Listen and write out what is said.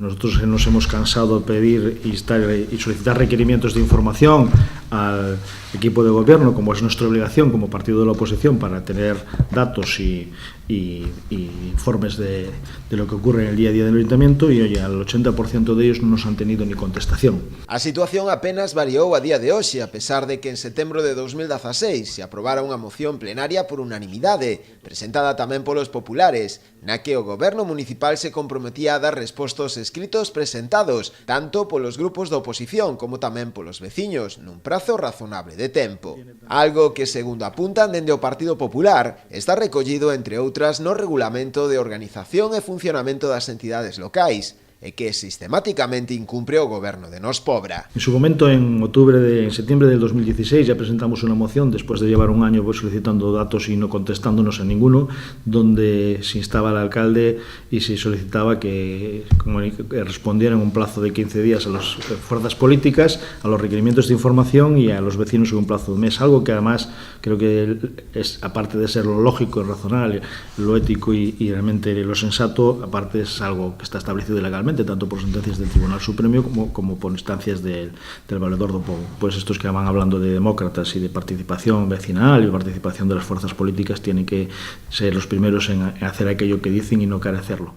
nosotros nos hemos cansado de pedir y solicitar requerimientos de información al equipo de gobierno, como es nuestra obligación como partido de la oposición, para tener datos y informes de lo que ocurre en el día a día del Ayuntamiento, y oye, al 80% de ellos non nos han tenido ni contestación. A situación apenas variou a día de hoxe, a pesar de que en setembro de 2016 se aprobara unha moción plenaria por unanimidade, presentada tamén polos populares, na que o goberno municipal se comprometía a dar respostos escritos presentados tanto polos grupos da oposición como tamén polos veciños nun prazo razonable de tempo. Algo que, segundo apuntan dende o Partido Popular, está recollido, entre outras, no Regulamento de Organización e Funcionamento das Entidades Locais, e que sistemáticamente incumpre o goberno de Nos Pobra. En su momento, en septiembre del 2016, ya presentamos una moción, después de llevar un año solicitando datos y no contestándonos a ninguno, donde se instaba al alcalde y se solicitaba que respondieran en un plazo de 15 días a las fuerzas políticas, a los requerimientos de información y a los vecinos en un plazo de un mes. Algo que además creo que es, aparte de ser lo lógico, razonable, lo ético y realmente lo sensato, aparte es algo que está establecido legalmente, tanto por sentencias del Tribunal Supremo como por instancias del Valedor do Pobo. Pues estos que van hablando de demócratas y de participación vecinal y participación de las fuerzas políticas tienen que ser los primeros en hacer aquello que dicen y no carecerlo.